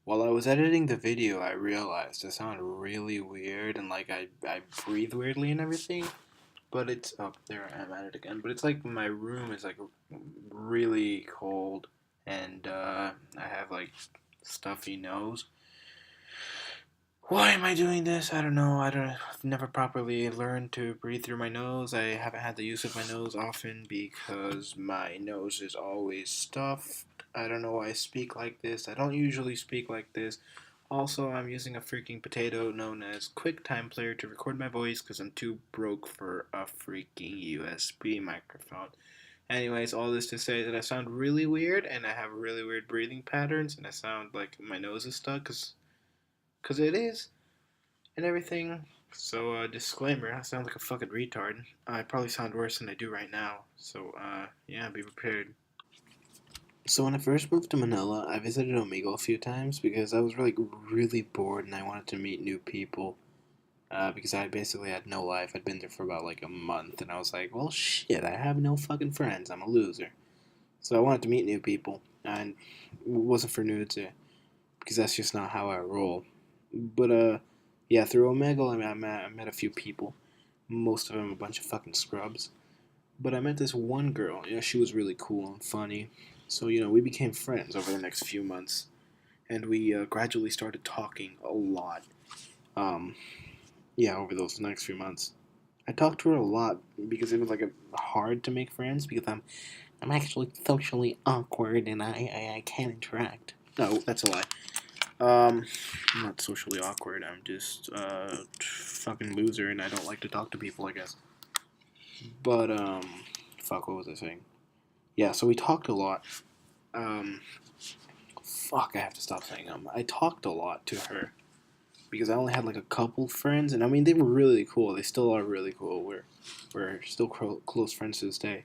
While I was editing the video, I realized I sound really weird and like I breathe weirdly and everything. But it's oh there I am at it again. But it's like my room is like really cold and I have like stuffy nose. Why am I doing this? I don't know. I've never properly learned to breathe through my nose. I haven't had the use of my nose often because my nose is always stuffed. I don't know why I speak like this. I don't usually speak like this. Also, I'm using a freaking potato known as QuickTime Player to record my voice because I'm too broke for a freaking USB microphone. Anyways, all this to say that I sound really weird and I have really weird breathing patterns and I sound like my nose is stuck because it is and everything. So, disclaimer, I sound like a fucking retard. I probably sound worse than I do right now. So, yeah, be prepared. So when I first moved to Manila, I visited Omegle a few times because I was really bored and I wanted to meet new people. Because I basically had no life. I'd been there for about like a month, and I was like, well, shit, I have no fucking friends. I'm a loser. So I wanted to meet new people, and it wasn't for nudity, because that's just not how I roll. But yeah, through Omegle, I met a few people. Most of them a bunch of fucking scrubs. But I met this one girl. She was really cool and funny. So we became friends over the next few months, and we gradually started talking a lot. Um, yeah, over those next few months. I talked to her a lot because it was like hard to make friends because I'm actually socially awkward and I can't interact. No, that's a lie. I'm not socially awkward. I'm just fucking loser and I don't like to talk to people. I guess. But fuck. What was I saying? Yeah. So we talked a lot. Um, fuck. I have to stop saying I talked a lot to her because I only had like a couple friends, and I mean they were really cool. They still are really cool. We're still close friends to this day.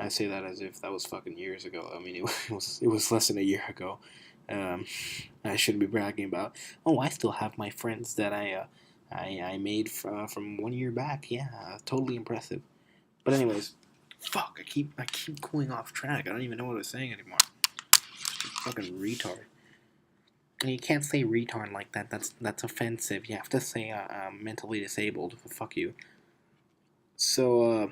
I say that as if that was fucking years ago. I mean it was less than a year ago. Um, I shouldn't be bragging about. Oh, I still have my friends that I made from 1 year back. Yeah, totally impressive. But anyways, fuck. I keep going off track. I don't even know what I was saying anymore. Fucking retard. You can't say retard like that. That's offensive. You have to say mentally disabled. Fuck you. So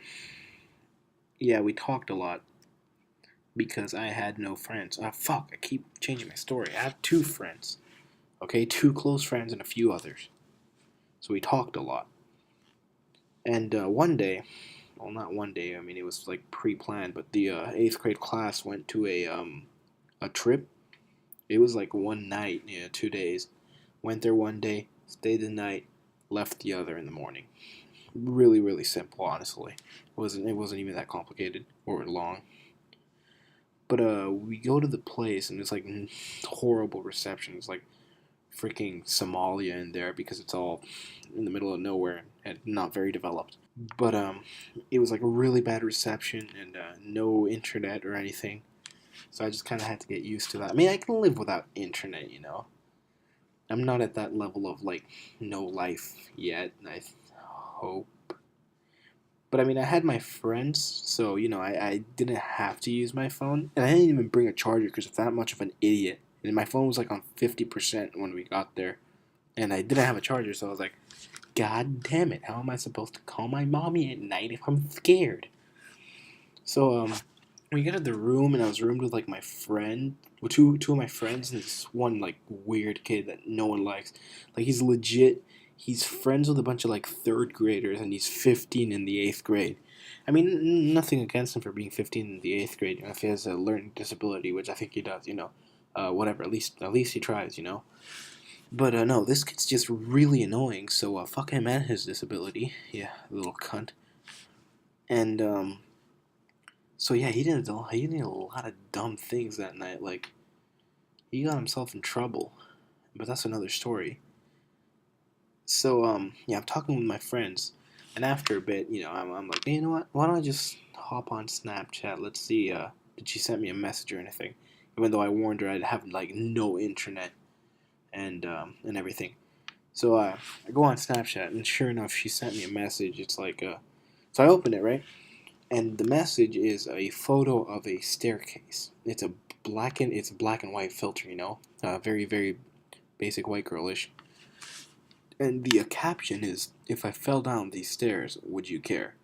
yeah, we talked a lot because I had no friends. Fuck. I keep changing my story. I have two friends. Okay, two close friends and a few others. So we talked a lot. And one day, well, not one day. I mean, it was like pre-planned. But the eighth grade class went to a trip. It was like one night, 2 days. Went there one day, stayed the night, left the other in the morning. Really simple, honestly. It wasn't even that complicated or long. But we go to the place and it's like horrible reception. It's like freaking Somalia in there because it's all in the middle of nowhere and not very developed. But it was like a really bad reception and no internet or anything. So I just kind of had to get used to that. I mean, I can live without internet. I'm not at that level of like no life yet. I hope. But I mean, I had my friends, so I didn't have to use my phone, and I didn't even bring a charger because I'm that much of an idiot. And my phone was like on 50% when we got there, and I didn't have a charger, so I was like, God damn it, how am I supposed to call my mommy at night if I'm scared? So we got to the room, and I was roomed with like my friend, well, two of my friends, and this one like weird kid that no one likes. Like he's legit. He's friends with a bunch of like third graders, and he's 15 in the eighth grade. I mean, nothing against him for being 15 in the eighth grade. If he has a learning disability, which I think he does, whatever. At least he tries. But no, this kid's just really annoying. So fuck him and his disability. Yeah, little cunt. And so yeah, he did a lot of dumb things that night. Like he got himself in trouble, but that's another story. So yeah, I'm talking with my friends, and after a bit, I'm like, hey, you know what? Why don't I just hop on Snapchat? Let's see. Did she send me a message or anything? Even though I warned her I'd have like no internet and everything. So I go on Snapchat, and sure enough, she sent me a message. It's like so I open it, right, and the message is a photo of a staircase. It's a it's black and white filter, very, very basic white girlish. And the caption is, "If I fell down these stairs, would you care?"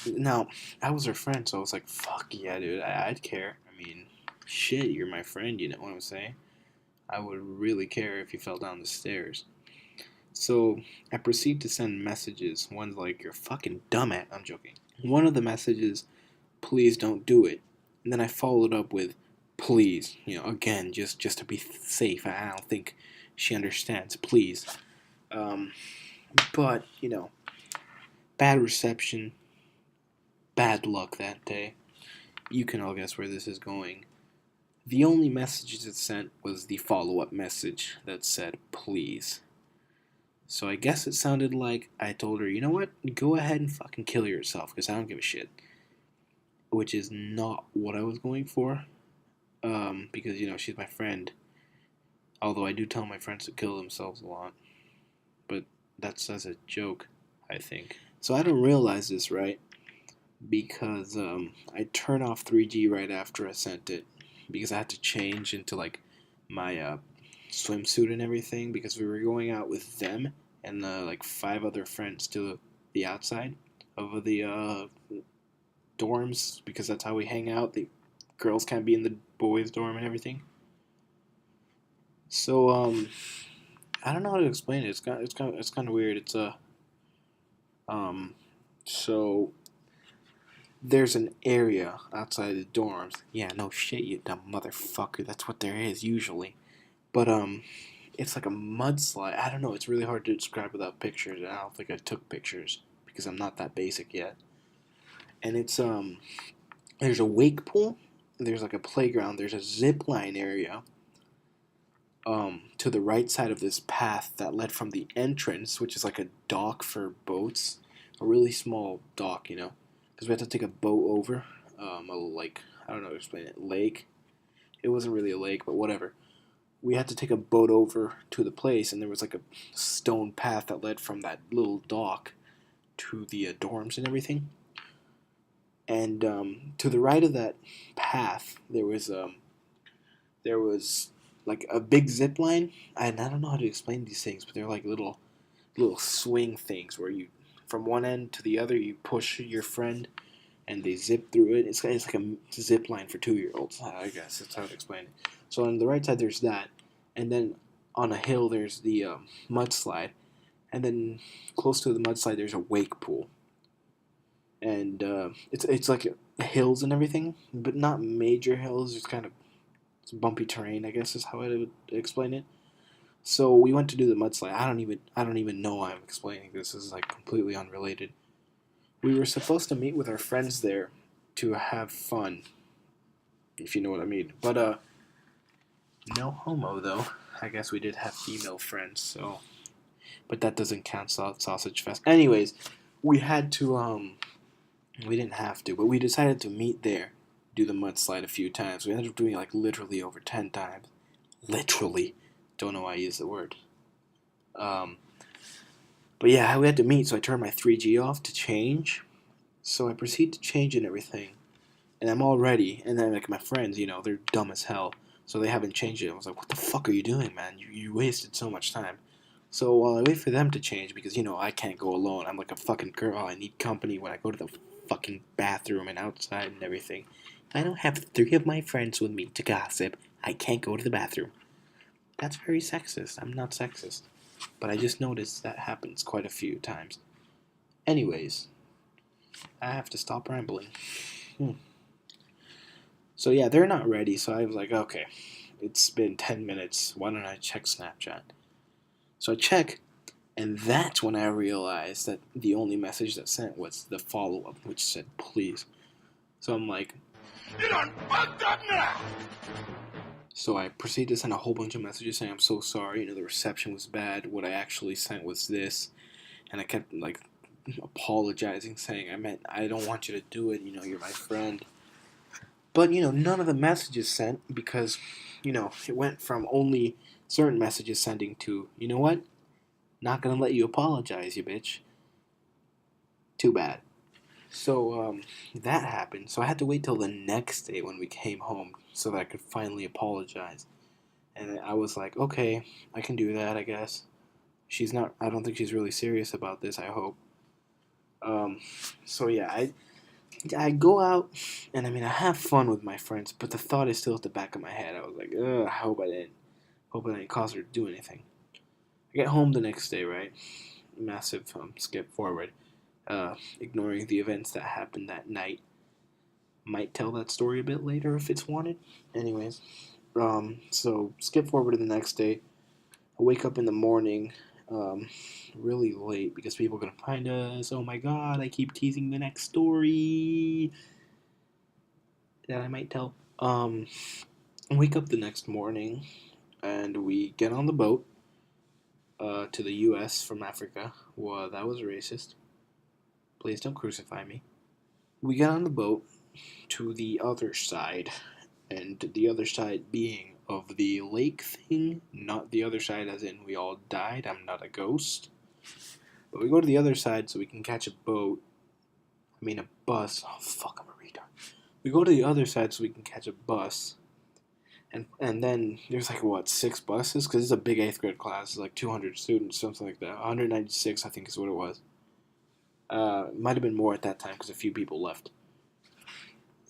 Now, I was her friend, so I was like, "Fuck yeah, dude, I'd care." I mean, shit, you're my friend, you know what I'm saying? I would really care if you fell down the stairs. So I proceed to send messages. One's like, "You're fucking dumb at." I'm joking. One of the messages, "Please don't do it." And then I followed up with, "Please," again, just to be safe. I don't think she understands. Please. Um, but bad reception, bad luck that day. You can all guess where this is going. The only message it sent was the follow-up message that said, "Please." So I guess it sounded like I told her, "You know what? Go ahead and fucking kill yourself, because I don't give a shit." Which is not what I was going for. Because, she's my friend. Although I do tell my friends to kill themselves a lot. But that's as a joke, I think. So I don't realize this, right? Because I turned off 3G right after I sent it. Because I had to change into, like, my swimsuit and everything. Because we were going out with them and, like, 5 other friends to the outside of the dorms. Because that's how we hang out. The girls can't be in the boys' dorm and everything. So, I don't know how to explain it. It's kind of weird. Um, so there's an area outside the dorms. Yeah, no shit, you dumb motherfucker. That's what there is usually. But it's like a mudslide. I don't know. It's really hard to describe without pictures. I don't think I took pictures because I'm not that basic yet. And it's there's a wake pool. There's like a playground. There's a zip line area. To the right side of this path that led from the entrance, which is like a dock for boats, a really small dock, because we had to take a boat over, like, I don't know how to explain it, lake. It wasn't really a lake, but whatever. We had to take a boat over to the place, and there was like a stone path that led from that little dock to the dorms and everything. And to the right of that path, there was like a big zip line. And I don't know how to explain these things, but they're like little swing things where you, from one end to the other, you push your friend and they zip through it. It's like a zip line for 2-year-olds. I guess that's how to explain it. So on the right side there's that, and then on a hill there's the mudslide, and then close to the mudslide there's a wake pool. And it's like hills and everything, but not major hills. It's bumpy terrain, I guess is how I would explain it. So we went to do the mudslide. I don't even know why I'm explaining this. This is like completely unrelated. We were supposed to meet with our friends there to have fun, if you know what I mean. But no homo though. I guess we did have female friends, so but that doesn't count sausage fest. Anyways, we had to we didn't have to, but we decided to meet there, do the mudslide a few times. We ended up doing like literally over 10 times. Literally. Don't know why I use the word. Um, but yeah, we had to meet, so I turned my 3G off to change. So I proceed to change and everything. And I'm all ready. And then, like, my friends, they're dumb as hell. So they haven't changed it. I was like, what the fuck are you doing, man? You wasted so much time. So while I wait for them to change, because, I can't go alone. I'm like a fucking girl. I need company when I go to the fucking bathroom and outside and everything. I don't have 3 of my friends with me to gossip. I can't go to the bathroom. That's very sexist. I'm not sexist. But I just noticed that happens quite a few times. Anyways, I have to stop rambling. So yeah, they're not ready, so I was like, okay, it's been 10 minutes. Why don't I check Snapchat? So I check, and that's when I realized that the only message that sent was the follow-up, which said, "Please." So I'm like, "You done fucked up now!" So I proceeded to send a whole bunch of messages saying, "I'm so sorry, the reception was bad. What I actually sent was this." And I kept, like, apologizing, saying, I don't want you to do it, you're my friend. But, none of the messages sent because, it went from only certain messages sending to, you know what? Not gonna let you apologize, you bitch. Too bad. So that happened. So I had to wait till the next day when we came home so that I could finally apologize. And I was like, okay, I can do that, I guess. She's not. I don't think she's really serious about this. I hope. Um, so yeah, I go out and I mean I have fun with my friends, but the thought is still at the back of my head. I was like, ugh, I hope I didn't cause her to do anything. I get home the next day, right? Massive skip forward, ignoring the events that happened that night. Might tell that story a bit later if it's wanted. Anyways, so skip forward to the next day. I wake up in the morning, um, really late because people are gonna find us. Oh my god! I keep teasing the next story that I might tell. I wake up the next morning and we get on the boat to the U.S. from Africa. Well, that was racist. Please don't crucify me. We get on the boat to the other side, and the other side being of the lake thing, not the other side as in we all died. I'm not a ghost. But we go to the other side so we can catch a boat. I mean, a bus. Oh, fuck, I'm a retard. We go to the other side so we can catch a bus. And then there's like, what, 6 buses? Because it's a big 8th grade class. It's like 200 students, something like that. 196, I think, is what it was. Might have been more at that time because a few people left.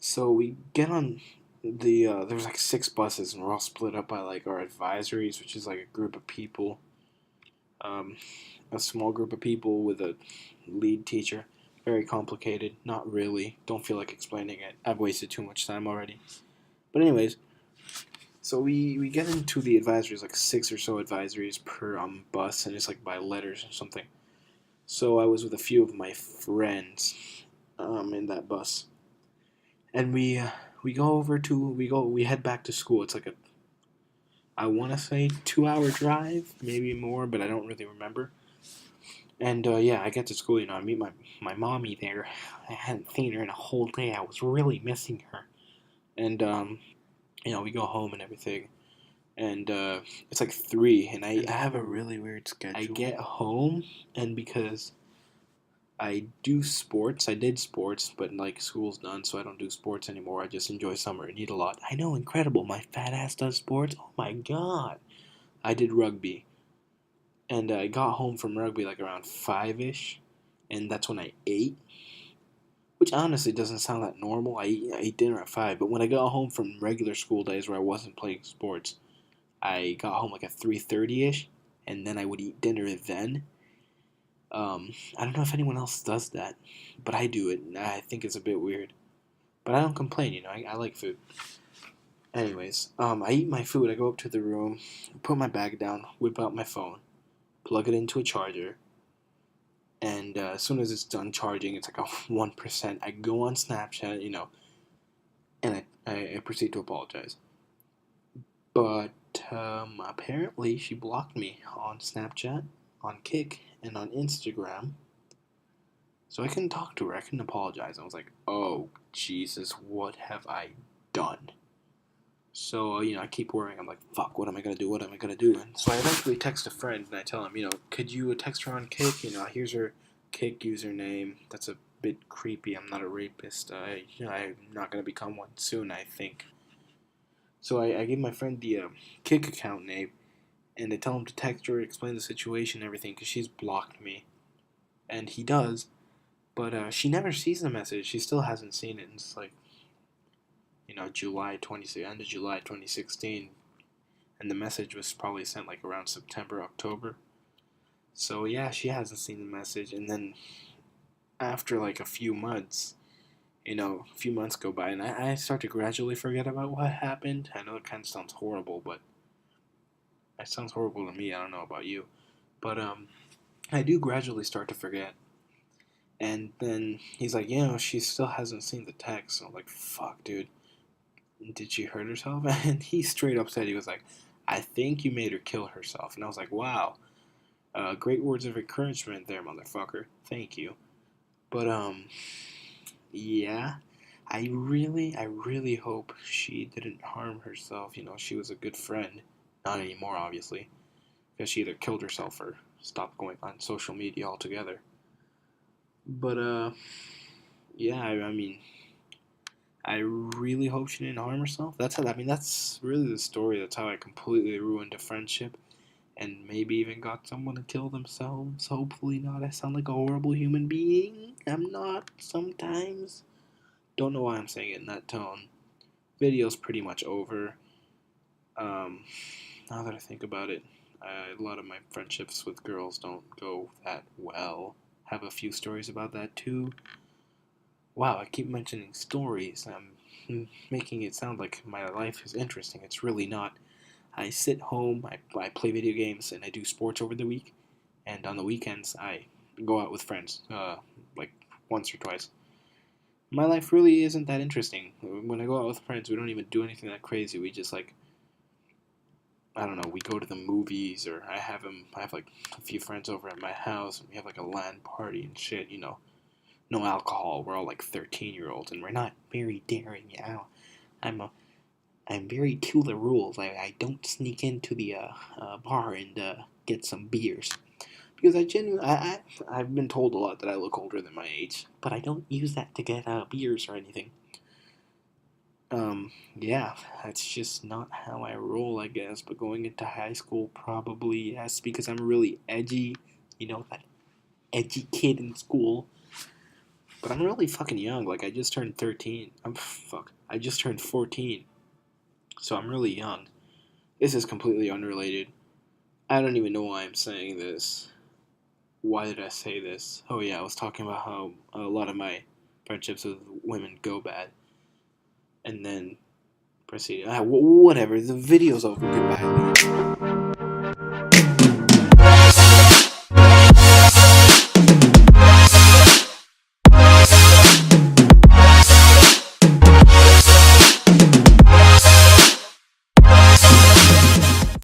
So we get on there's like 6 buses and we're all split up by like our advisories, which is like a group of people, um, a small group of people with a lead teacher. Very complicated. Not really. Don't feel like explaining it. I've wasted too much time already. But anyways, so we get into the advisories, like 6 or so advisories per bus, and it's like by letters or something. So I was with a few of my friends in that bus, and we head back to school. It's like I want to say 2 hour drive, maybe more, but I don't really remember. And yeah, I get to school. I meet my mommy there. I hadn't seen her in a whole day. I was really missing her. And we go home and everything. And it's like 3, and I have a really weird schedule. I get home, and because I do sports. I did sports, but like school's done, so I don't do sports anymore. I just enjoy summer and eat a lot. I know, incredible. My fat ass does sports. Oh my god. I did rugby, and I got home from rugby like around 5ish, and that's when I ate. Which honestly doesn't sound that normal. I ate dinner at 5, but when I got home from regular school days where I wasn't playing sports, I got home like at 3:30ish, and then I would eat dinner then. I don't know if anyone else does that, but I do it, and I think it's a bit weird. But I don't complain, I like food. Anyways, I eat my food, I go up to the room, put my bag down, whip out my phone, plug it into a charger, and as soon as it's done charging, it's like a 1%. I go on Snapchat, and I proceed to apologize. But apparently, she blocked me on Snapchat, on Kick, and on Instagram. So I couldn't talk to her. I couldn't apologize. I was like, oh, Jesus, what have I done? So, I keep worrying. I'm like, fuck, what am I going to do? What am I going to do? And so I eventually text a friend and I tell him, could you text her on Kick? Here's her Kick username. That's a bit creepy. I'm not a rapist. I'm not going to become one soon, I think. So I gave my friend the Kick account name and I tell him to text her, explain the situation and everything because she's blocked me. And he does. But she never sees the message. She still hasn't seen it. And it's like, end of July 2016. And the message was probably sent like around September, October. So yeah, she hasn't seen the message. And then after like a few months, a few months go by, and I start to gradually forget about what happened. I know it kind of sounds horrible, but it sounds horrible to me. I don't know about you. But I do gradually start to forget. And then he's like, she still hasn't seen the text. So I'm like, fuck, dude. Did she hurt herself? And he straight up said, he was like, I think you made her kill herself. And I was like, wow. Great words of encouragement there, motherfucker. Thank you. But, yeah. I really hope she didn't harm herself. She was a good friend. Not anymore, obviously. Because she either killed herself or stopped going on social media altogether. But, yeah, I mean, I really hope she didn't harm herself. That's how. I mean, that's really the story. That's how I completely ruined a friendship, and maybe even got someone to kill themselves. Hopefully not. I sound like a horrible human being. I'm not. Sometimes. Don't know why I'm saying it in that tone. Video's pretty much over. Um, now that I think about it, a lot of my friendships with girls don't go that well. Have a few stories about that too. Wow, I keep mentioning stories. I'm making it sound like my life is interesting. It's really not. I sit home, I play video games, and I do sports over the week. And on the weekends, I go out with friends, like once or twice. My life really isn't that interesting. When I go out with friends, we don't even do anything that crazy. We just like, I don't know, we go to the movies, or I have like a few friends over at my house, and we have like a LAN party and shit. No alcohol. We're all like 13-year-olds, and we're not very daring. Yeah, I'm a I'm very to the rules. I don't sneak into the bar and get some beers because I've been told a lot that I look older than my age, but I don't use that to get beers or anything. Yeah, that's just not how I roll, I guess. But going into high school, probably yes, because I'm really edgy. That edgy kid in school. But I'm really fucking young. Like I just turned 13. I just turned 14. So I'm really young. This is completely unrelated. I don't even know why I'm saying this. Why did I say this? Oh yeah, I was talking about how a lot of my friendships with women go bad, and then proceed. Whatever. The video's over. Goodbye.